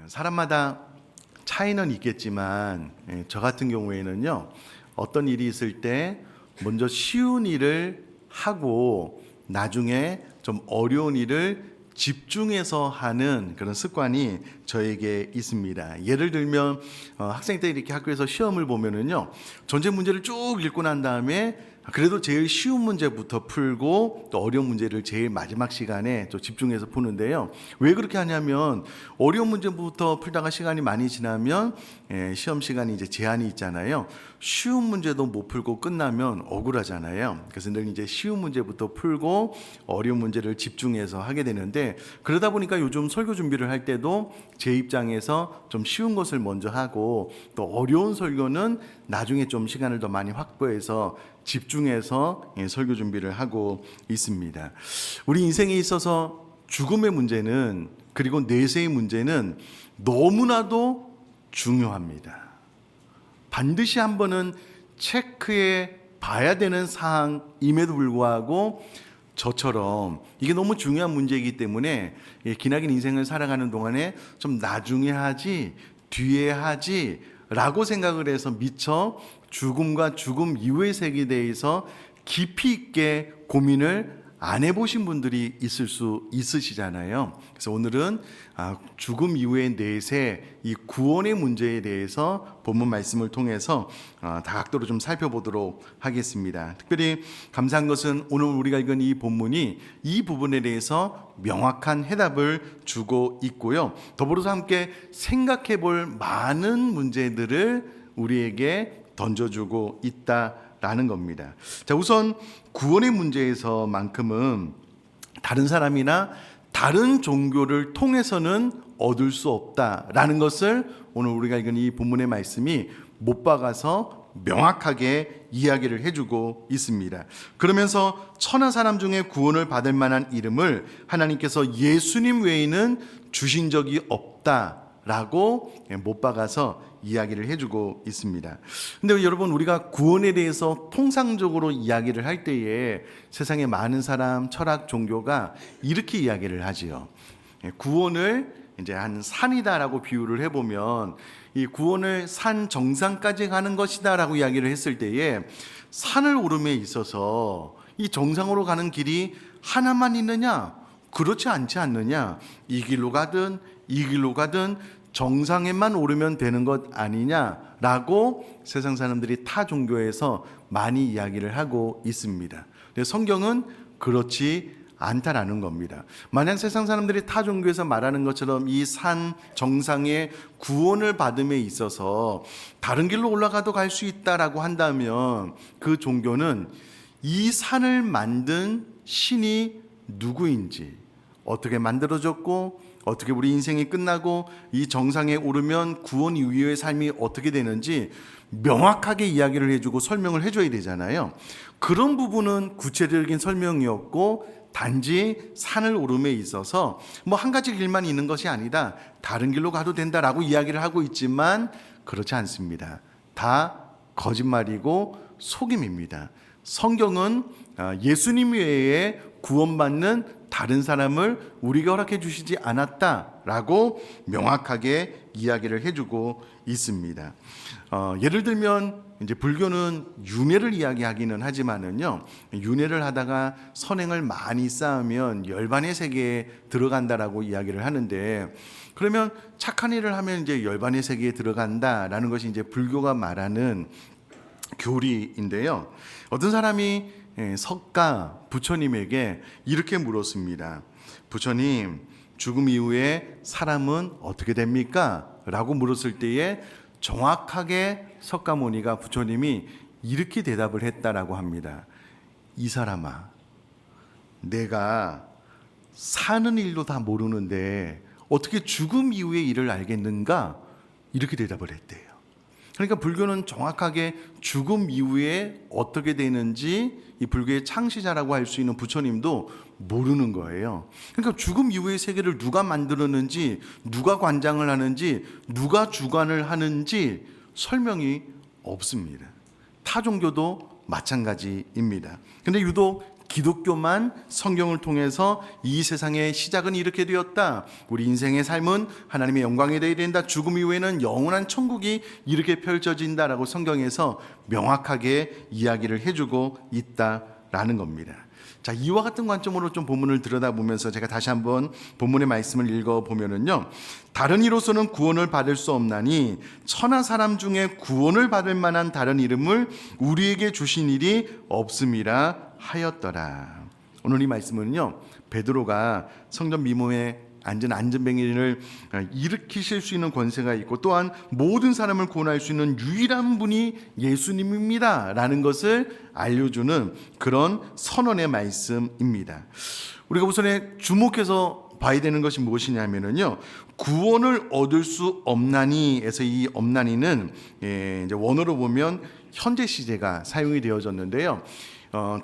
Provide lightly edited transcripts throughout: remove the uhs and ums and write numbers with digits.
사람마다 차이는 있겠지만 저 같은 경우에는요, 어떤 일이 있을 때 먼저 쉬운 일을 하고 나중에 좀 어려운 일을 집중해서 하는 그런 습관이 저에게 있습니다. 예를 들면 학생 때 이렇게 학교에서 시험을 보면은요, 전체 문제를 쭉 읽고 난 다음에 그래도 제일 쉬운 문제부터 풀고 또 어려운 문제를 제일 마지막 시간에 또 집중해서 푸는데요. 왜 그렇게 하냐면 어려운 문제부터 풀다가 시간이 많이 지나면 시험 시간이 이제 제한이 있잖아요. 쉬운 문제도 못 풀고 끝나면 억울하잖아요. 그래서 늘 이제 쉬운 문제부터 풀고 어려운 문제를 집중해서 하게 되는데, 그러다 보니까 요즘 설교 준비를 할 때도 제 입장에서 좀 쉬운 것을 먼저 하고 또 어려운 설교는 나중에 좀 시간을 더 많이 확보해서 집중해서 설교 준비를 하고 있습니다. 우리 인생에 있어서 죽음의 문제는, 그리고 내세의 문제는 너무나도 중요합니다. 반드시 한 번은 체크해 봐야 되는 사항임에도 불구하고 저처럼 이게 너무 중요한 문제이기 때문에 기나긴 인생을 살아가는 동안에 좀 나중에 하지, 뒤에 하지 라고 생각을 해서 미처 죽음과 죽음 이후의 세계에 대해서 깊이 있게 고민을 안 해보신 분들이 있을 수 있으시잖아요. 그래서 오늘은 죽음 이후의 내세, 이 구원의 문제에 대해서 본문 말씀을 통해서 다각도로 좀 살펴보도록 하겠습니다. 특별히 감사한 것은 오늘 우리가 읽은 이 본문이 이 부분에 대해서 명확한 해답을 주고 있고요. 더불어서 함께 생각해 볼 많은 문제들을 우리에게 던져주고 있다라는 겁니다. 자, 우선 구원의 문제에서만큼은 다른 사람이나 다른 종교를 통해서는 얻을 수 없다라는 것을 오늘 우리가 읽은 이 본문의 말씀이 못 박아서 명확하게 이야기를 해주고 있습니다. 그러면서 천하 사람 중에 구원을 받을 만한 이름을 하나님께서 예수님 외에는 주신 적이 없다라고 못 박아서 이야기를 해주고 있습니다. 근데 여러분, 우리가 구원에 대해서 통상적으로 이야기를 할 때에 세상의 많은 사람, 철학, 종교가 이렇게 이야기를 하지요. 구원을 이제 한 산이다라고 비유를 해보면, 이 구원을 산 정상까지 가는 것이다라고 이야기를 했을 때에 산을 오름에 있어서 이 정상으로 가는 길이 하나만 있느냐? 그렇지 않지 않느냐? 이 길로 가든 이 길로 가든 정상에만 오르면 되는 것 아니냐라고 세상 사람들이 타 종교에서 많이 이야기를 하고 있습니다. 근데 성경은 그렇지 않다라는 겁니다. 만약 세상 사람들이 타 종교에서 말하는 것처럼 이 산 정상의 구원을 받음에 있어서 다른 길로 올라가도 갈 수 있다라고 한다면 그 종교는 이 산을 만든 신이 누구인지, 어떻게 만들어졌고 어떻게 우리 인생이 끝나고 이 정상에 오르면 구원 이후의 삶이 어떻게 되는지 명확하게 이야기를 해주고 설명을 해줘야 되잖아요. 그런 부분은 구체적인 설명이었고, 단지 산을 오름에 있어서 뭐 한 가지 길만 있는 것이 아니다, 다른 길로 가도 된다라고 이야기를 하고 있지만 그렇지 않습니다. 다 거짓말이고 속임입니다. 성경은 예수님 외에 구원받는 다른 사람을 우리가 허락해 주시지 않았다라고 명확하게 이야기를 해주고 있습니다. 예를 들면 이제 불교는 윤회를 이야기하기는 하지만은요, 윤회를 하다가 선행을 많이 쌓으면 열반의 세계에 들어간다라고 이야기를 하는데, 그러면 착한 일을 하면 이제 열반의 세계에 들어간다라는 것이 이제 불교가 말하는 교리인데요. 어떤 사람이 석가 부처님에게 이렇게 물었습니다. 부처님, 죽음 이후에 사람은 어떻게 됩니까? 라고 물었을 때에 정확하게 석가모니가 부처님이 이렇게 대답을 했다라고 합니다. 이 사람아, 내가 사는 일도 다 모르는데 어떻게 죽음 이후의 일을 알겠는가? 이렇게 대답을 했대요. 그러니까 불교는 정확하게 죽음 이후에 어떻게 되는지 이 불교의 창시자라고 할 수 있는 부처님도 모르는 거예요. 그러니까 죽음 이후의 세계를 누가 만들었는지, 누가 관장을 하는지, 누가 주관을 하는지 설명이 없습니다. 타 종교도 마찬가지입니다. 근데 유독 기독교만 성경을 통해서 이 세상의 시작은 이렇게 되었다. 우리 인생의 삶은 하나님의 영광이 되어야 된다. 죽음 이후에는 영원한 천국이 이렇게 펼쳐진다라고 성경에서 명확하게 이야기를 해주고 있다라는 겁니다. 자, 이와 같은 관점으로 좀 본문을 들여다보면서 제가 다시 한번 본문의 말씀을 읽어보면은요, 다른 이로서는 구원을 받을 수 없나니 천하 사람 중에 구원을 받을 만한 다른 이름을 우리에게 주신 일이 없음이라 하였더라. 오늘 이 말씀은요, 베드로가 성전 미문에 앉은 안전뱅이를 일으키실 수 있는 권세가 있고 또한 모든 사람을 구원할 수 있는 유일한 분이 예수님입니다 라는 것을 알려주는 그런 선언의 말씀입니다. 우리가 우선에 주목해서 봐야 되는 것이 무엇이냐면요, 구원을 얻을 수 없나니에서 이 없나니는 이제 원어로 보면 현재 시제가 사용이 되어졌는데요,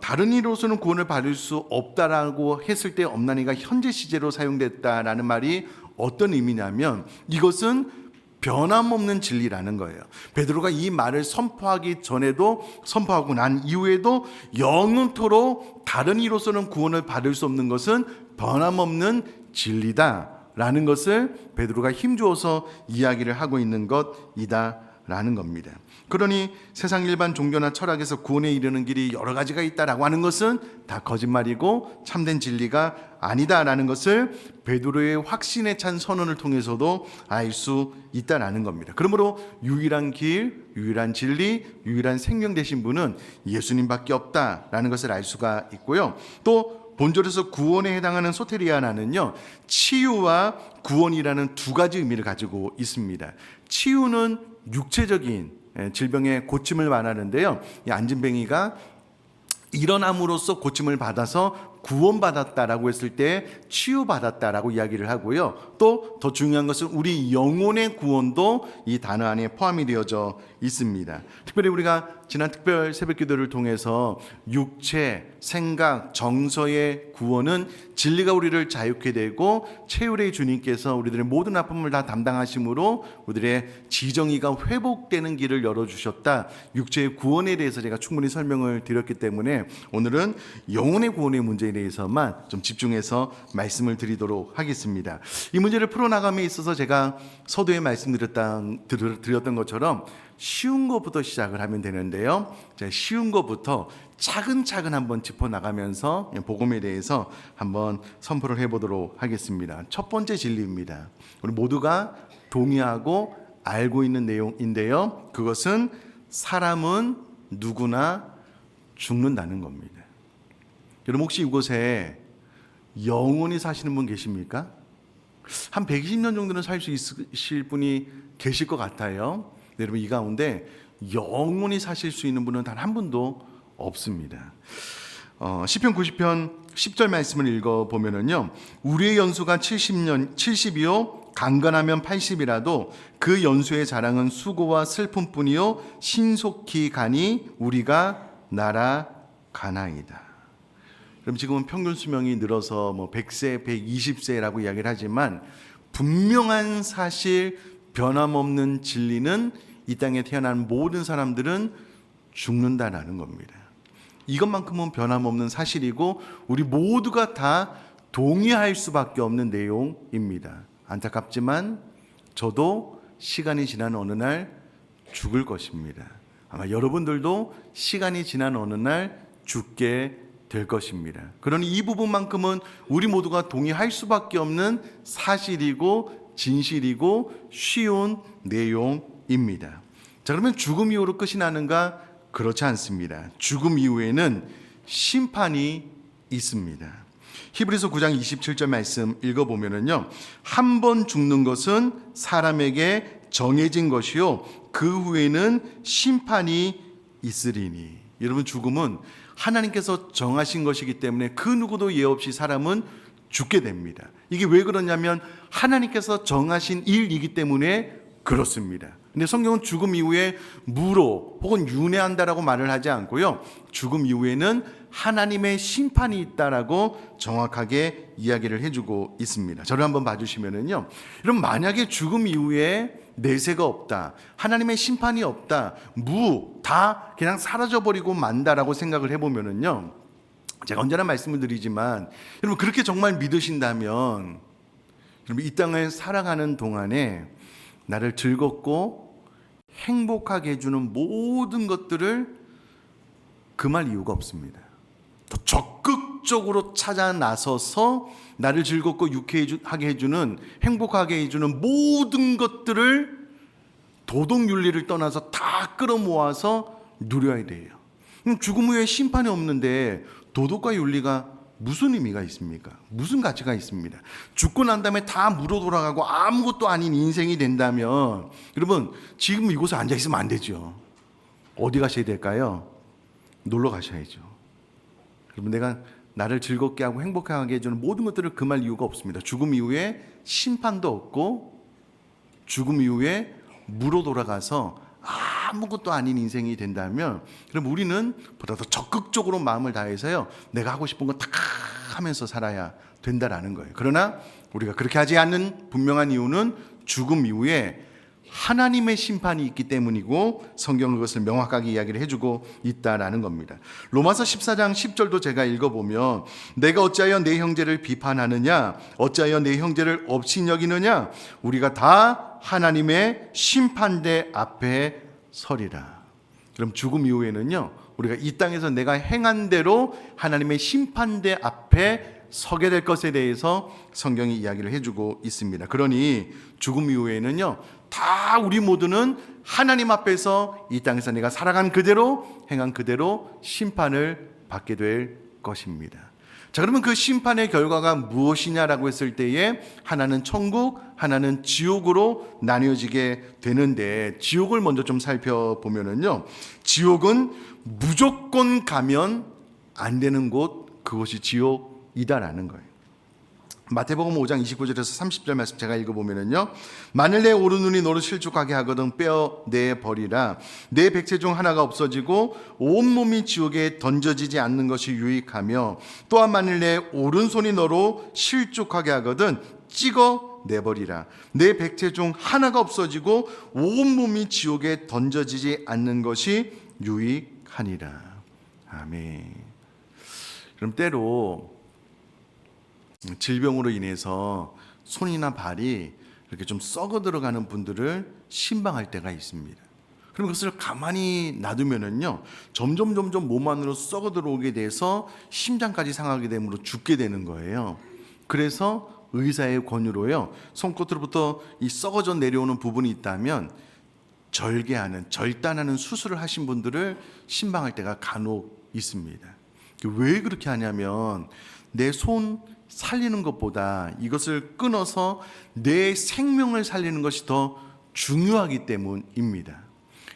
다른 이로서는 구원을 받을 수 없다라고 했을 때 없나니가 현재 시제로 사용됐다라는 말이 어떤 의미냐면 이것은 변함없는 진리라는 거예요. 베드로가 이 말을 선포하기 전에도 선포하고 난 이후에도 영원토록 다른 이로서는 구원을 받을 수 없는 것은 변함없는 진리다라는 것을 베드로가 힘주어서 이야기를 하고 있는 것이다라는 겁니다. 그러니 세상 일반 종교나 철학에서 구원에 이르는 길이 여러 가지가 있다라고 하는 것은 다 거짓말이고 참된 진리가 아니다라는 것을 베드로의 확신에 찬 선언을 통해서도 알 수 있다라는 겁니다. 그러므로 유일한 길, 유일한 진리, 유일한 생명 되신 분은 예수님밖에 없다라는 것을 알 수가 있고요. 또 본절에서 구원에 해당하는 소테리아나는요, 치유와 구원이라는 두 가지 의미를 가지고 있습니다. 치유는 육체적인 질병의 고침을 말하는데요, 이 안진뱅이가 일어남으로써 고침을 받아서 구원받았다라고 했을 때 치유받았다라고 이야기를 하고요. 또 더 중요한 것은 우리 영혼의 구원도 이 단어 안에 포함이 되어져 있습니다. 특별히 우리가 지난 특별 새벽기도를 통해서 육체, 생각, 정서의 구원은 진리가 우리를 자유케 되고 최후의 주님께서 우리들의 모든 아픔을 다 담당하심으로 우리들의 지정의가 회복되는 길을 열어주셨다. 육체의 구원에 대해서 제가 충분히 설명을 드렸기 때문에 오늘은 영혼의 구원의 문제에 대해서만 좀 집중해서 말씀을 드리도록 하겠습니다. 이 문제를 풀어나감에 있어서 제가 서두에 말씀드렸던 것처럼 쉬운 것부터 시작을 하면 되는데요, 쉬운 것부터 차근차근 한번 짚어나가면서 복음에 대해서 한번 선포를 해보도록 하겠습니다. 첫 번째 진리입니다. 우리 모두가 동의하고 알고 있는 내용인데요, 그것은 사람은 누구나 죽는다는 겁니다. 여러분 혹시 이곳에 영원히 사시는 분 계십니까? 한 120년 정도는 살 수 있으실 분이 계실 것 같아요. 여러분 이 가운데 영원히 사실 수 있는 분은 단 한 분도 없습니다. 시편 90편 10절 말씀을 읽어보면요, 우리의 연수가 70이요 강건하면 80이라도 그 연수의 자랑은 수고와 슬픔뿐이요 신속히 가니 우리가 날아가나이다. 그럼 지금은 평균 수명이 늘어서 100세, 120세라고 이야기를 하지만 분명한 사실, 변함없는 진리는 이 땅에 태어난 모든 사람들은 죽는다라는 겁니다. 이것만큼은 변함없는 사실이고 우리 모두가 다 동의할 수밖에 없는 내용입니다. 안타깝지만 저도 시간이 지난 어느 날 죽을 것입니다. 아마 여러분들도 시간이 지난 어느 날 죽게 될 것입니다. 그러니 이 부분만큼은 우리 모두가 동의할 수밖에 없는 사실이고 진실이고 쉬운 내용입니다. 자, 그러면 죽음 이후로 끝이 나는가? 그렇지 않습니다. 죽음 이후에는 심판이 있습니다. 히브리서 9장 27절 말씀 읽어보면요, 한 번 죽는 것은 사람에게 정해진 것이요 그 후에는 심판이 있으리니. 여러분 죽음은 하나님께서 정하신 것이기 때문에 그 누구도 예 없이 사람은 죽게 됩니다. 이게 왜 그러냐면 하나님께서 정하신 일이기 때문에 그렇습니다. 근데 성경은 죽음 이후에 무로 혹은 윤회한다라고 말을 하지 않고요, 죽음 이후에는 하나님의 심판이 있다라고 정확하게 이야기를 해주고 있습니다. 저를 한번 봐주시면은요, 여러분 만약에 죽음 이후에 내세가 없다, 하나님의 심판이 없다, 다 그냥 사라져버리고 만다라고 생각을 해보면은요, 제가 언제나 말씀을 드리지만 여러분 그렇게 정말 믿으신다면 여러분 이 땅을 살아가는 동안에 나를 즐겁고 행복하게 해주는 모든 것들을 금할 이유가 없습니다. 더 적극적으로 찾아 나서서 나를 즐겁고 유쾌하게 해주는, 행복하게 해주는 모든 것들을 도덕윤리를 떠나서 다 끌어모아서 누려야 돼요. 죽음 후에 심판이 없는데 도덕과 윤리가 무슨 의미가 있습니까? 무슨 가치가 있습니다? 죽고 난 다음에 다 물어 돌아가고 아무것도 아닌 인생이 된다면 여러분 지금 이곳에 앉아 있으면 안 되죠. 어디 가셔야 될까요? 놀러 가셔야죠. 여러분 내가 나를 즐겁게 하고 행복하게 해주는 모든 것들을 금할 이유가 없습니다. 죽음 이후에 심판도 없고 죽음 이후에 무로 돌아가서 아무것도 아닌 인생이 된다면 그럼 우리는 보다 더 적극적으로 마음을 다해서요 내가 하고 싶은 거 다 하면서 살아야 된다라는 거예요. 그러나 우리가 그렇게 하지 않는 분명한 이유는 죽음 이후에 하나님의 심판이 있기 때문이고 성경은 그것을 명확하게 이야기를 해주고 있다라는 겁니다. 로마서 14장 10절도 제가 읽어보면 내가 어찌하여 내 형제를 비판하느냐 어찌하여 내 형제를 업신여기느냐 우리가 다 하나님의 심판대 앞에 서리라. 그럼 죽음 이후에는요 우리가 이 땅에서 내가 행한 대로 하나님의 심판대 앞에 서게 될 것에 대해서 성경이 이야기를 해주고 있습니다. 그러니 죽음 이후에는요 다 우리 모두는 하나님 앞에서 이 땅에서 내가 살아간 그대로 행한 그대로 심판을 받게 될 것입니다. 자, 그러면 그 심판의 결과가 무엇이냐라고 했을 때에 하나는 천국, 하나는 지옥으로 나뉘어지게 되는데 지옥을 먼저 좀 살펴보면은요 지옥은 무조건 가면 안 되는 곳, 그것이 지옥이다라는 거예요. 마태복음 5장 29절에서 30절 말씀 제가 읽어보면은요 만일 내 오른눈이 너를 실족하게 하거든 빼어내 버리라. 내 백체 중 하나가 없어지고 온몸이 지옥에 던져지지 않는 것이 유익하며 또한 만일 내 오른손이 너로 실족하게 하거든 찍어 내버리라. 내 백체 중 하나가 없어지고 온몸이 지옥에 던져지지 않는 것이 유익하니라. 아멘. 그럼 때로 질병으로 인해서 손이나 발이 이렇게 좀 썩어 들어가는 분들을 신방할 때가 있습니다. 그럼 그것을 가만히 놔두면은요 점점 몸 안으로 썩어 들어오게 돼서 심장까지 상하게 되므로 죽게 되는 거예요. 그래서 의사의 권유로요 손끝으로부터 이 썩어져 내려오는 부분이 있다면 절개하는, 절단하는 수술을 하신 분들을 신방할 때가 간혹 있습니다. 왜 그렇게 하냐면 내 손 살리는 것보다 이것을 끊어서 내 생명을 살리는 것이 더 중요하기 때문입니다.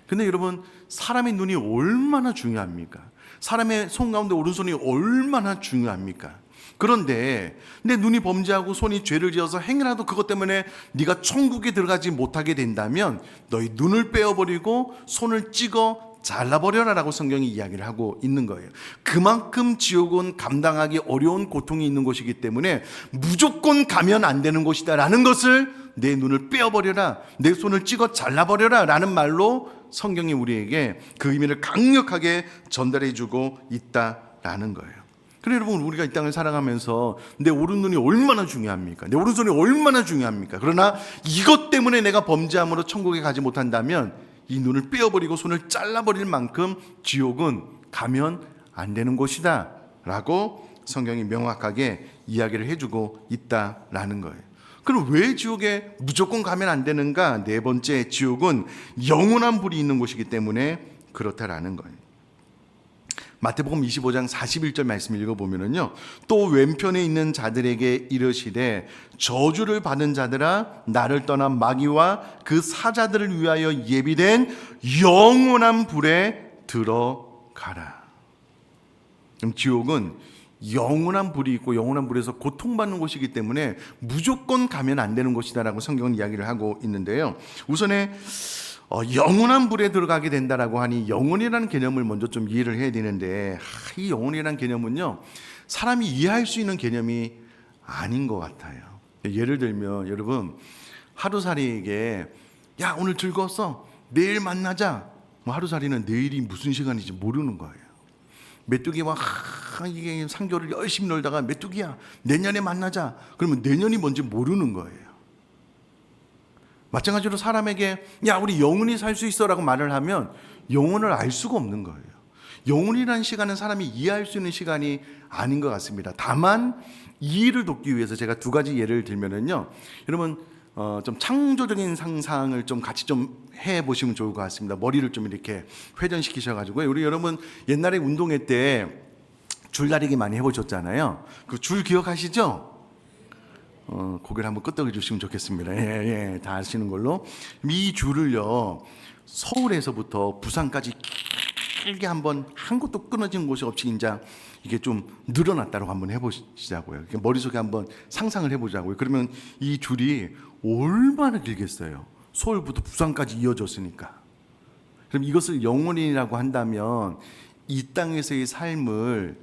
근데 여러분 사람의 눈이 얼마나 중요합니까? 사람의 손 가운데 오른손이 얼마나 중요합니까? 그런데 내 눈이 범죄하고 손이 죄를 지어서 행여라도 그것 때문에 네가 천국에 들어가지 못하게 된다면 너희 눈을 빼어버리고 손을 찍어 잘라버려라라고 성경이 이야기를 하고 있는 거예요. 그만큼 지옥은 감당하기 어려운 고통이 있는 곳이기 때문에 무조건 가면 안 되는 곳이다라는 것을 내 눈을 빼어버려라, 내 손을 찍어 잘라버려라 라는 말로 성경이 우리에게 그 의미를 강력하게 전달해주고 있다라는 거예요. 그래 여러분 우리가 이 땅을 살아가면서 내 오른눈이 얼마나 중요합니까? 내 오른손이 얼마나 중요합니까? 그러나 이것 때문에 내가 범죄함으로 천국에 가지 못한다면 이 눈을 빼어버리고 손을 잘라버릴 만큼 지옥은 가면 안 되는 곳이다 라고 성경이 명확하게 이야기를 해주고 있다라는 거예요. 그럼 왜 지옥에 무조건 가면 안 되는가? 네 번째, 지옥은 영원한 불이 있는 곳이기 때문에 그렇다라는 거예요. 마태복음 25장 41절 말씀 읽어보면은요 또 왼편에 있는 자들에게 이르시되 저주를 받은 자들아 나를 떠난 마귀와 그 사자들을 위하여 예비된 영원한 불에 들어가라. 그럼 지옥은 영원한 불이 있고 영원한 불에서 고통받는 곳이기 때문에 무조건 가면 안 되는 곳이다라고 성경은 이야기를 하고 있는데요. 우선에 영원한 불에 들어가게 된다라고 하니 영원이라는 개념을 먼저 좀 이해를 해야 되는데 이 영원이라는 개념은요 사람이 이해할 수 있는 개념이 아닌 것 같아요. 예를 들면 여러분 하루살이에게 야 오늘 즐거웠어 내일 만나자. 하루살이는 내일이 무슨 시간인지 모르는 거예요. 메뚜기와 이게 상교를 열심히 놀다가 메뚜기야 내년에 만나자 그러면 내년이 뭔지 모르는 거예요. 마찬가지로 사람에게 야 우리 영원히 살 수 있어 라고 말을 하면 영혼을 알 수가 없는 거예요. 영혼이라는 시간은 사람이 이해할 수 있는 시간이 아닌 것 같습니다. 다만 이해를 돕기 위해서 제가 두 가지 예를 들면은요, 여러분 좀 창조적인 상상을 좀 같이 좀 해보시면 좋을 것 같습니다. 머리를 좀 이렇게 회전시키셔가지고 우리 여러분 옛날에 운동회 때 줄다리기 많이 해보셨잖아요. 그 줄 기억하시죠? 고개를 한번 끄덕여 주시면 좋겠습니다. 예, 다 아시는 걸로. 이 줄을요, 서울에서부터 부산까지 길게 한번 한 곳도 끊어진 곳이 없이 이제 이게 좀 늘어났다고 한번 해보시자고요. 머릿속에 한번 상상을 해보자고요. 그러면 이 줄이 얼마나 길겠어요? 서울부터 부산까지 이어졌으니까. 그럼 이것을 영혼이라고 한다면 이 땅에서의 삶을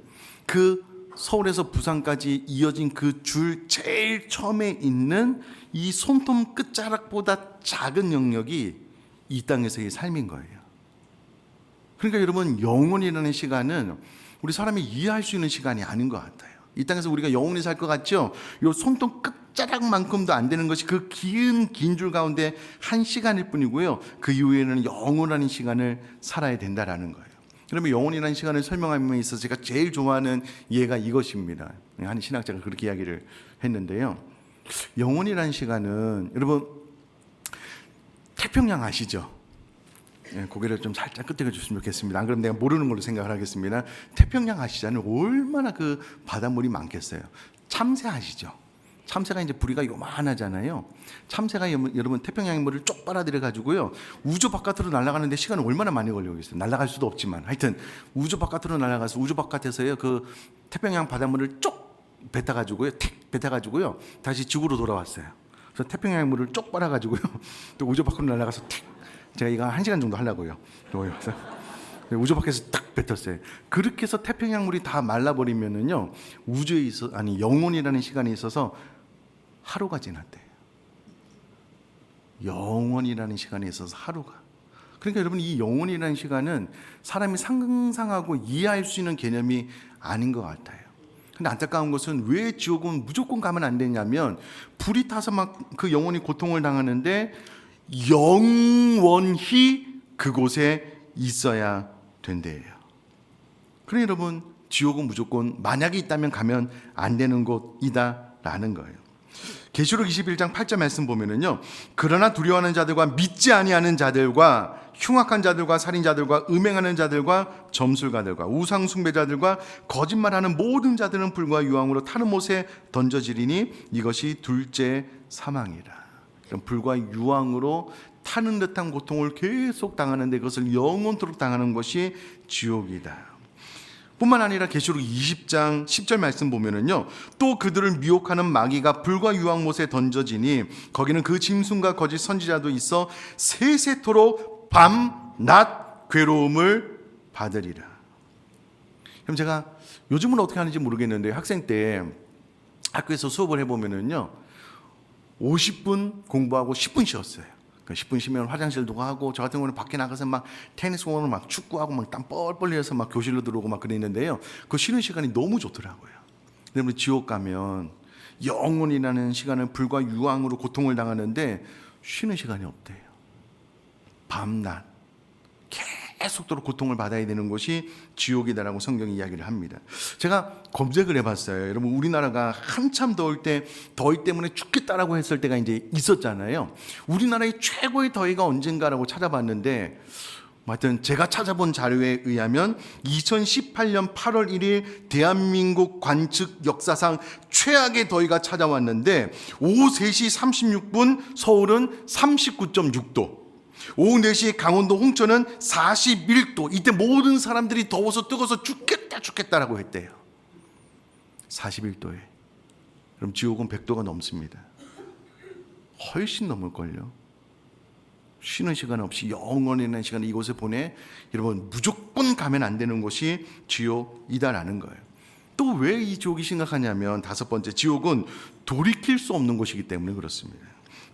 그 서울에서 부산까지 이어진 그 줄 제일 처음에 있는 이 손톱 끝자락보다 작은 영역이 이 땅에서의 삶인 거예요. 그러니까 여러분 영혼이라는 시간은 우리 사람이 이해할 수 있는 시간이 아닌 것 같아요. 이 땅에서 우리가 영원히 살 것 같죠? 이 손톱 끝자락만큼도 안 되는 것이 그 긴 줄 가운데 한 시간일 뿐이고요. 그 이후에는 영원한 시간을 살아야 된다라는 거예요. 그러면 영혼이라는 시간을 설명함에 있어서 제가 제일 좋아하는 예가 이것입니다. 한 신학자가 그렇게 이야기를 했는데요. 영혼이라는 시간은 여러분 태평양 아시죠? 고개를 좀 살짝 끄덕여 주시면 좋겠습니다. 안 그러면 내가 모르는 걸로 생각을 하겠습니다. 태평양 아시잖아요. 얼마나 그 바닷물이 많겠어요. 참새 아시죠? 참새가 이제 부리가 요만하잖아요. 참새가 여러분 태평양의 물을 쪽 빨아들여 가지고요 우주 바깥으로 날아가는데 시간이 얼마나 많이 걸리겠어요. 날아갈 수도 없지만 하여튼 우주 바깥으로 날아가서 우주 바깥에서요 그 태평양 바닷물을 쪽 뱉어 가지고요 틱 뱉어 가지고요 다시 지구로 돌아왔어요. 그래서 태평양 물을 쪽 빨아 가지고요 또 우주 밖으로 날아가서 틱, 제가 이거 1시간 정도 하려고요. 그래서 우주 밖에서 딱 뱉었어요. 그렇게 해서 태평양 물이 다 말라버리면은요 우주에 있어 영혼이라는 시간이 있어서 하루가 지났대요. 영혼이라는 시간에 있어서 하루가. 그러니까 여러분 이 영혼이라는 시간은 사람이 상상하고 이해할 수 있는 개념이 아닌 것 같아요. 근데 안타까운 것은 왜 지옥은 무조건 가면 안 되냐면 불이 타서 막 그 영혼이 고통을 당하는데 영원히 그곳에 있어야 된대요. 그러니 여러분 지옥은 무조건 만약에 있다면 가면 안 되는 곳이다라는 거예요. 계시록 21장 8절 말씀 보면은요, 그러나 두려워하는 자들과 믿지 아니하는 자들과 흉악한 자들과 살인자들과 음행하는 자들과 점술가들과 우상 숭배자들과 거짓말하는 모든 자들은 불과 유황으로 타는 못에 던져지리니 이것이 둘째 사망이라. 불과 유황으로 타는 듯한 고통을 계속 당하는데 그것을 영원토록 당하는 것이 지옥이다. 뿐만 아니라 계시록 20장 10절 말씀 보면은요, 또 그들을 미혹하는 마귀가 불과 유황못에 던져지니 거기는 그 짐승과 거짓 선지자도 있어 세세토록 밤, 낮 괴로움을 받으리라. 그럼 제가 요즘은 어떻게 하는지 모르겠는데 학생 때 학교에서 수업을 해보면은요 50분 공부하고 10분 쉬었어요. 10분 쉬면 화장실도 가고, 저 같은 경우는 밖에 나가서 막 테니스 공원을 막 축구하고 막 땀 뻘뻘 흘려서 막 교실로 들어오고 막 그랬는데요. 그 쉬는 시간이 너무 좋더라고요. 그러면 지옥 가면 영원이라는 시간은 불과 유황으로 고통을 당하는데 쉬는 시간이 없대요. 밤낮 계속도록 고통을 받아야 되는 것이 지옥이다라고 성경이 이야기를 합니다. 제가 검색을 해봤어요. 여러분 우리나라가 한참 더울 때 더위 때문에 죽겠다라고 했을 때가 이제 있었잖아요. 우리나라의 최고의 더위가 언젠가라고 찾아봤는데, 하여튼 제가 찾아본 자료에 의하면 2018년 8월 1일 대한민국 관측 역사상 최악의 더위가 찾아왔는데 오후 3시 36분 서울은 39.6도, 오후 4시 강원도 홍천은 41도. 이때 모든 사람들이 더워서 뜨거워서 죽겠다라고 했대요. 41도에. 그럼 지옥은 100도가 넘습니다. 훨씬 넘을걸요. 쉬는 시간 없이 영원이라는 시간을 이곳에 보내 여러분 무조건 가면 안 되는 곳이 지옥이다라는 거예요. 또 왜 이 지옥이 심각하냐면, 다섯 번째, 지옥은 돌이킬 수 없는 곳이기 때문에 그렇습니다.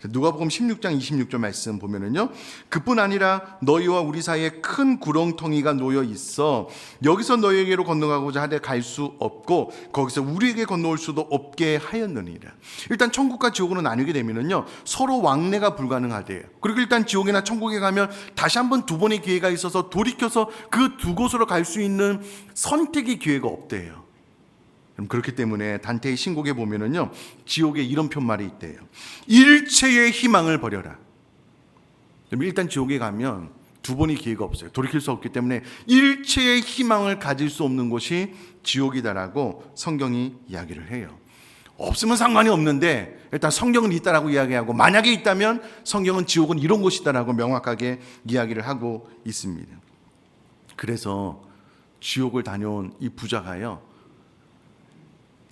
누가복음 16장 26절 말씀 보면은요, 그뿐 아니라 너희와 우리 사이에 큰 구렁텅이가 놓여 있어 여기서 너희에게로 건너가고자 하되 갈 수 없고 거기서 우리에게 건너올 수도 없게 하였느니라. 일단 천국과 지옥으로 나뉘게 되면은요, 서로 왕래가 불가능하대요. 그리고 일단 지옥이나 천국에 가면 다시 한번 두 번의 기회가 있어서 돌이켜서 그 두 곳으로 갈 수 있는 선택의 기회가 없대요. 그렇기 때문에 단테의 신곡에 보면은요, 지옥에 이런 편말이 있대요. 일체의 희망을 버려라. 일단 지옥에 가면 두 번의 기회가 없어요. 돌이킬 수 없기 때문에 일체의 희망을 가질 수 없는 곳이 지옥이다라고 성경이 이야기를 해요. 없으면 상관이 없는데 일단 성경은 있다라고 이야기하고, 만약에 있다면 성경은 지옥은 이런 곳이다라고 명확하게 이야기를 하고 있습니다. 그래서 지옥을 다녀온 이 부자가요,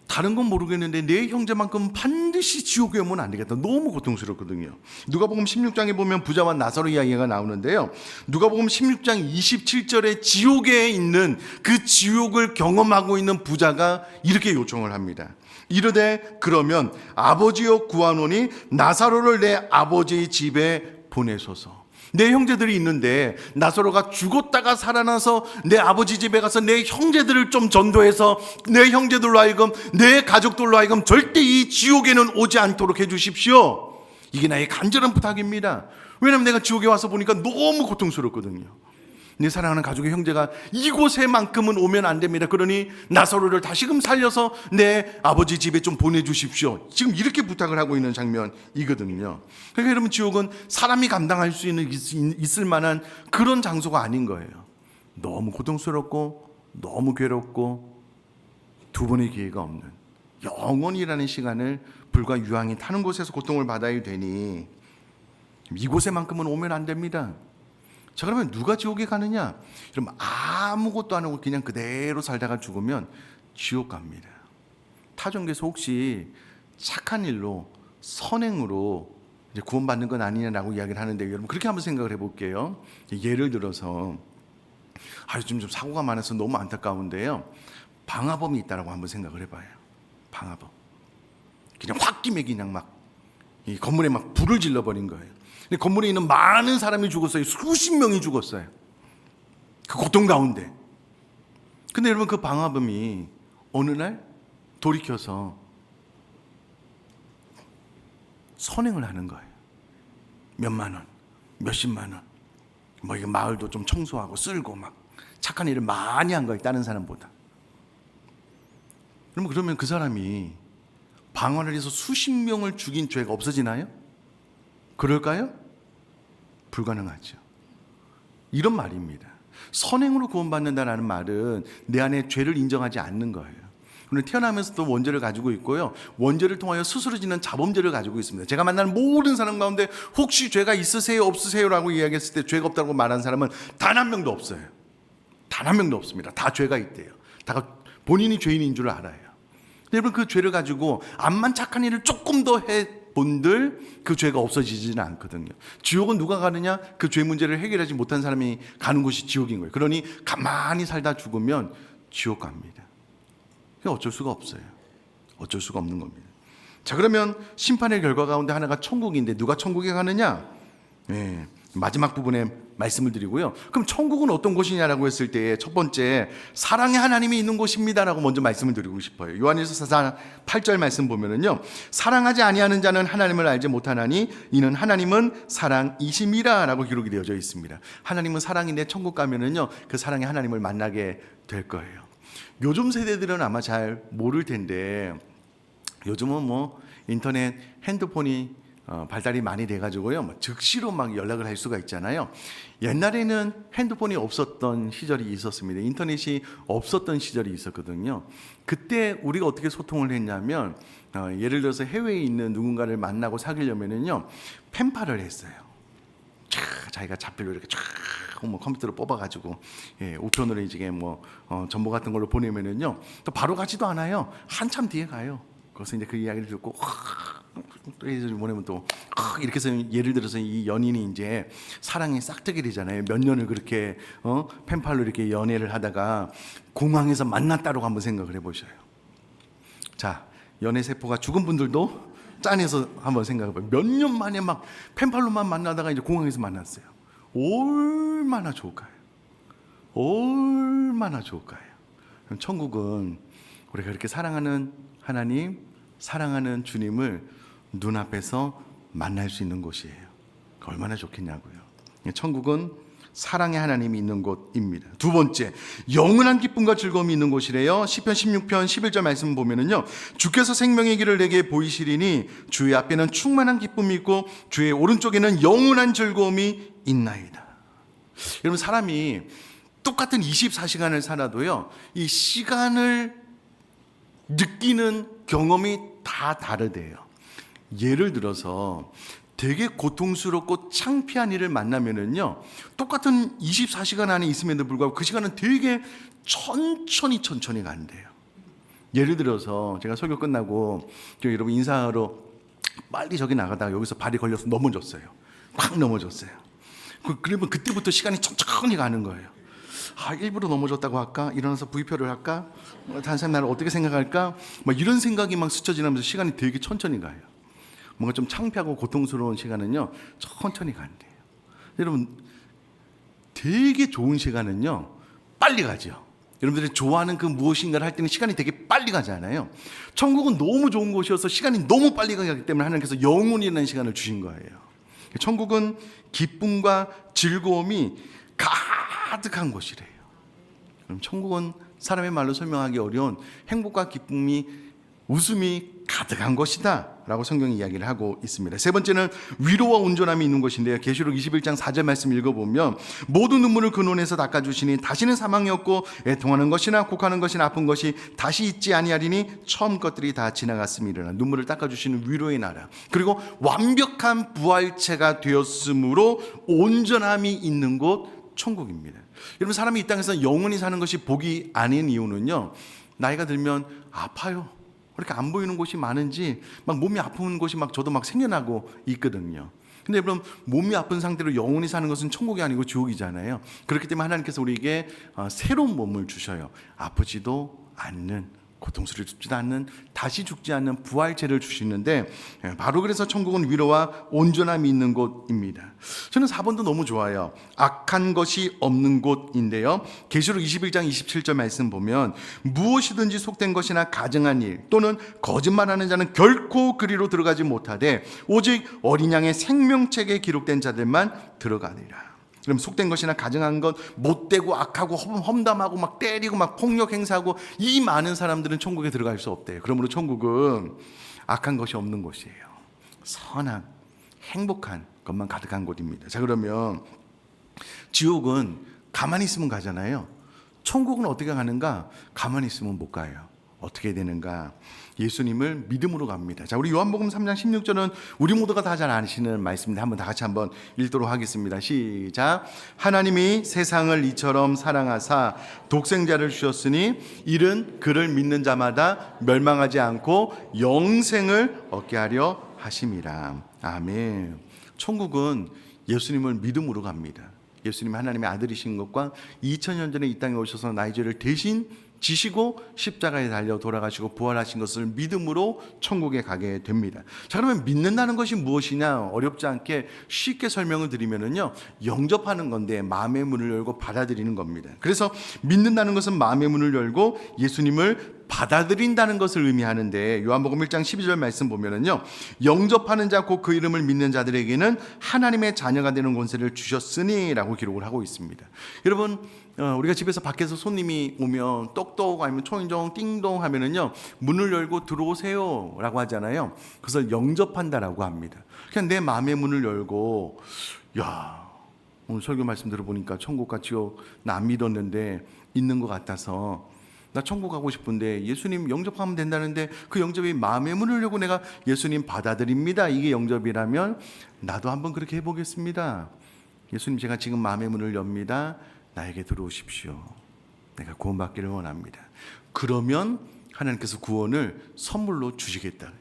다른 건 모르겠는데 내 형제만큼 반드시 지옥에 오면 안 되겠다. 너무 고통스럽거든요. 누가복음 16장에 보면 부자와 나사로 이야기가 나오는데요, 누가복음 16장 27절에 지옥에 있는 그 지옥을 경험하고 있는 부자가 이렇게 요청을 합니다. 이르되 그러면 아버지여 구하노니 나사로를 내 아버지의 집에 보내소서. 내 형제들이 있는데 나사로가 죽었다가 살아나서 내 아버지 집에 가서 내 형제들을 좀 전도해서 내 형제들로 하여금, 내 가족들로 하여금 절대 이 지옥에는 오지 않도록 해주십시오. 이게 나의 간절한 부탁입니다. 왜냐하면 내가 지옥에 와서 보니까 너무 고통스럽거든요. 내 사랑하는 가족의 형제가 이곳에만큼은 오면 안 됩니다. 그러니 나사로를 다시금 살려서 내 아버지 집에 좀 보내주십시오. 지금 이렇게 부탁을 하고 있는 장면이거든요. 그러니까 여러분, 지옥은 사람이 감당할 수 있을 만한 그런 장소가 아닌 거예요. 너무 고통스럽고 너무 괴롭고 두 번의 기회가 없는 영원이라는 시간을 불과 유황이 타는 곳에서 고통을 받아야 되니 이곳에만큼은 오면 안 됩니다. 자, 그러면 누가 지옥에 가느냐? 여러분, 아무것도 안 하고 그냥 그대로 살다가 죽으면 지옥 갑니다. 타종교에서 혹시 착한 일로, 선행으로 이제 구원받는 건 아니냐라고 이야기를 하는데, 여러분 그렇게 한번 생각을 해볼게요. 예를 들어서 요즘 좀 사고가 많아서 너무 안타까운데요, 방화범이 있다라고 한번 생각을 해봐요. 방화범 그냥 홧김에 그냥 막 이 건물에 막 불을 질러버린 거예요. 근데 건물에 있는 많은 사람이 죽었어요. 수십 명이 죽었어요. 그 고통 가운데. 근데 여러분, 그 방화범이 어느 날 돌이켜서 선행을 하는 거예요. 몇만 원, 몇십만 원. 뭐 이거 마을도 좀 청소하고 쓸고 막 착한 일을 많이 한 거예요, 다른 사람보다. 그러면 그 사람이 방화를 해서 수십 명을 죽인 죄가 없어지나요? 그럴까요? 불가능하죠. 이런 말입니다. 선행으로 구원받는다는 말은 내 안에 죄를 인정하지 않는 거예요. 우리는 태어나면서도 원죄를 가지고 있고요, 원죄를 통하여 스스로 짓는 자범죄를 가지고 있습니다. 제가 만나는 모든 사람 가운데 혹시 죄가 있으세요 없으세요 라고 이야기했을 때 죄가 없다고 말하는 사람은 단 한 명도 없어요. 단 한 명도 없습니다. 다 죄가 있대요. 다 본인이 죄인인 줄 알아요. 여러분, 그 죄를 가지고 암만 착한 일을 조금 더 해본들 그 죄가 없어지지는 않거든요. 지옥은 누가 가느냐? 그 죄 문제를 해결하지 못한 사람이 가는 곳이 지옥인 거예요. 그러니 가만히 살다 죽으면 지옥 갑니다. 어쩔 수가 없어요. 어쩔 수가 없는 겁니다. 자, 그러면 심판의 결과 가운데 하나가 천국인데 누가 천국에 가느냐? 마지막 부분에 말씀을 드리고요. 그럼 천국은 어떤 곳이냐라고 했을 때 첫 번째, 사랑의 하나님이 있는 곳입니다라고 먼저 말씀을 드리고 싶어요. 요한일서 4장 8절 말씀 보면은요, 사랑하지 아니하는 자는 하나님을 알지 못하나니 이는 하나님은 사랑이심이라라고 기록이 되어져 있습니다. 하나님은 사랑인데 천국 가면은요, 그 사랑의 하나님을 만나게 될 거예요. 요즘 세대들은 아마 잘 모를 텐데, 요즘은 뭐 인터넷, 핸드폰이 발달이 많이 돼가지고요, 즉시로 막 연락을 할 수가 있잖아요. 옛날에는 핸드폰이 없었던 시절이 있었습니다. 인터넷이 없었던 시절이 있었거든요. 그때 우리가 어떻게 소통을 했냐면, 예를 들어서 해외에 있는 누군가를 만나고 사귀려면은요, 펜팔을 했어요. 자기가 잡필로 이렇게 뭐 컴퓨터로 뽑아가지고 우편으로 이제 뭐 정보 같은 걸로 보내면은요, 또 바로 가지도 않아요. 한참 뒤에 가요. 그래서 이제 그 이야기를 듣고 또 보내면 또 이렇게 해서, 예를 들어서 이 연인이 이제 사랑이 싹트게 되잖아요. 몇 년을 그렇게 펜팔로 이렇게 연애를 하다가 공항에서 만났다고 한번 생각을 해보셔요. 자, 연애 세포가 죽은 분들도 짠해서 한번 생각해봐요. 몇 년 만에 막 펜팔로만 만나다가 이제 공항에서 만났어요. 얼마나 좋을까요? 얼마나 좋을까요? 천국은 우리가 그렇게 사랑하는 하나님, 사랑하는 주님을 눈앞에서 만날 수 있는 곳이에요. 얼마나 좋겠냐고요. 천국은 사랑의 하나님이 있는 곳입니다. 두 번째, 영원한 기쁨과 즐거움이 있는 곳이래요. 시편 16편 11절 말씀 보면은요, 주께서 생명의 길을 내게 보이시리니 주의 앞에는 충만한 기쁨이 있고 주의 오른쪽에는 영원한 즐거움이 있나이다. 여러분, 사람이 똑같은 24시간을 살아도요, 이 시간을 느끼는 경험이 다 다르대요. 예를 들어서 되게 고통스럽고 창피한 일을 만나면은요, 똑같은 24시간 안에 있음에도 불구하고 그 시간은 되게 천천히 간대요. 예를 들어서 제가 설교 끝나고 여러분 인사하러 빨리 저기 나가다가 여기서 발이 걸려서 넘어졌어요. 확 넘어졌어요. 그러면 그때부터 시간이 천천히 가는 거예요. 일부러 넘어졌다고 할까? 일어나서 부위표를 할까? 다른 사람 나를 어떻게 생각할까? 막 이런 생각이 막 스쳐 지나면서 시간이 되게 천천히 가요. 뭔가 좀 창피하고 고통스러운 시간은요, 천천히 간대요. 여러분, 되게 좋은 시간은요, 빨리 가죠. 여러분들이 좋아하는 그 무엇인가를 할 때는 시간이 되게 빨리 가잖아요. 천국은 너무 좋은 곳이어서 시간이 너무 빨리 가기 때문에 하나님께서 영원이라는 시간을 주신 거예요. 천국은 기쁨과 즐거움이 가득한 곳이래요. 그럼 천국은 사람의 말로 설명하기 어려운 행복과 기쁨이, 웃음이 가득한 것이다 라고 성경이 이야기를 하고 있습니다. 세 번째는 위로와 온전함이 있는 것인데요, 계시록 21장 4절 말씀 읽어보면 모든 눈물을 그 눈에서 닦아주시니 다시는 사망이 없고 애통하는 것이나 곡하는 것이나 아픈 것이 다시 있지 아니하리니 처음 것들이 다 지나갔음이라. 눈물을 닦아주시는 위로의 나라, 그리고 완벽한 부활체가 되었으므로 온전함이 있는 곳 천국입니다. 여러분, 사람이 이 땅에서 영원히 사는 것이 복이 아닌 이유는요, 나이가 들면 아파요. 그렇게 안 보이는 곳이 많은지 막 몸이 아픈 곳이 막 저도 막 생겨나고 있거든요. 근데 여러분, 몸이 아픈 상태로 영원히 사는 것은 천국이 아니고 지옥이잖아요. 그렇기 때문에 하나님께서 우리에게 새로운 몸을 주셔요. 아프지도 않는, 고통스럽지도 않는, 다시 죽지 않는 부활체를 주시는데, 바로 그래서 천국은 위로와 온전함이 있는 곳입니다. 저는 4번도 너무 좋아요. 악한 것이 없는 곳인데요, 계시록 21장 27절 말씀 보면 무엇이든지 속된 것이나 가증한 일 또는 거짓말하는 자는 결코 그리로 들어가지 못하되 오직 어린 양의 생명책에 기록된 자들만 들어가리라. 그럼 속된 것이나 가증한 것, 못되고 악하고 험담하고 막 때리고 막 폭력 행사하고 이 많은 사람들은 천국에 들어갈 수 없대요. 그러므로 천국은 악한 것이 없는 곳이에요. 선한, 행복한 것만 가득한 곳입니다. 자, 그러면 지옥은 가만히 있으면 가잖아요. 천국은 어떻게 가는가? 가만히 있으면 못 가요. 어떻게 되는가? 예수님을 믿음으로 갑니다. 자, 우리 요한복음 3장 16절은 우리 모두가 다 잘 아시는 말씀인데 한번 다 같이 한번 읽도록 하겠습니다. 시작. 하나님이 세상을 이처럼 사랑하사 독생자를 주셨으니 이는 그를 믿는 자마다 멸망하지 않고 영생을 얻게 하려 하심이라. 아멘. 천국은 예수님을 믿음으로 갑니다. 예수님이 하나님의 아들이신 것과 2000년 전에 이 땅에 오셔서 나의 죄를 대신 지시고 십자가에 달려 돌아가시고 부활하신 것을 믿음으로 천국에 가게 됩니다. 자, 그러면 믿는다는 것이 무엇이냐? 어렵지 않게 쉽게 설명을 드리면은요, 영접하는 건데 마음의 문을 열고 받아들이는 겁니다. 그래서 믿는다는 것은 마음의 문을 열고 예수님을 받아들인다는 것을 의미하는데, 요한복음 1장 12절 말씀 보면은요, 영접하는 자 곧 그 이름을 믿는 자들에게는 하나님의 자녀가 되는 권세를 주셨으니 라고 기록을 하고 있습니다. 여러분, 우리가 집에서 밖에서 손님이 오면 똑똑 아니면 초인종 띵동 하면은요, 문을 열고 들어오세요 라고 하잖아요. 그것을 영접한다라고 합니다. 그냥 내 마음의 문을 열고, 야, 오늘 설교 말씀 들어보니까 천국과 지옥 나 안 믿었는데 있는 것 같아서 나 천국 가고 싶은데 예수님 영접하면 된다는데 그 영접이 마음의 문을 열고 내가 예수님 받아들입니다, 이게 영접이라면 나도 한번 그렇게 해보겠습니다. 예수님, 제가 지금 마음의 문을 엽니다. 나에게 들어오십시오. 내가 구원받기를 원합니다. 그러면 하나님께서 구원을 선물로 주시겠다.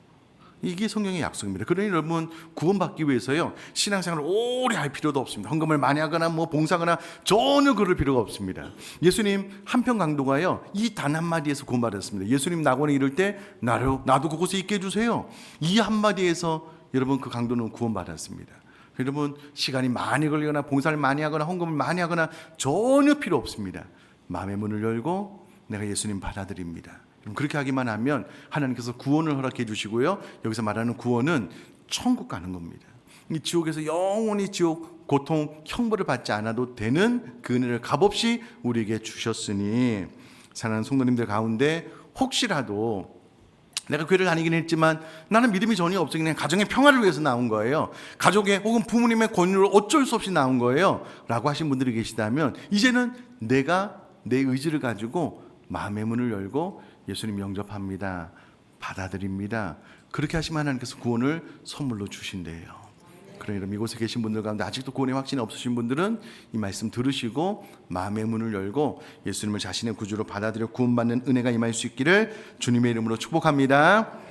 이게 성령의 약속입니다. 그러니 여러분 구원받기 위해서요 신앙생활을 오래 할 필요도 없습니다. 헌금을 많이 하거나 뭐 봉사하거나 전혀 그럴 필요가 없습니다. 예수님 한편 강도가요 이 단 한마디에서 구원받았습니다. 예수님 낙원에 이를 때 나도 그곳에 있게 해주세요. 이 한마디에서 여러분 그 강도는 구원받았습니다. 여러분 시간이 많이 걸리거나 봉사를 많이 하거나 헌금을 많이 하거나 전혀 필요 없습니다. 마음의 문을 열고 내가 예수님 받아들입니다. 그렇게 하기만 하면 하나님께서 구원을 허락해 주시고요. 여기서 말하는 구원은 천국 가는 겁니다. 이 지옥에서 영원히 지옥 고통 형벌을 받지 않아도 되는 그 은혜를 값없이 우리에게 주셨으니 사랑하는 성도님들 가운데 혹시라도 내가 교회를 다니긴 했지만 나는 믿음이 전혀 없어 그냥 가정의 평화를 위해서 나온 거예요. 가족의 혹은 부모님의 권유를 어쩔 수 없이 나온 거예요 라고 하신 분들이 계시다면 이제는 내가 내 의지를 가지고 마음의 문을 열고 예수님 영접합니다. 받아들입니다. 그렇게 하시면 하나님께서 구원을 선물로 주신대요. 그러니까 이곳에 계신 분들 가운데 아직도 구원의 확신이 없으신 분들은 이 말씀 들으시고 마음의 문을 열고 예수님을 자신의 구주로 받아들여 구원받는 은혜가 임할 수 있기를 주님의 이름으로 축복합니다.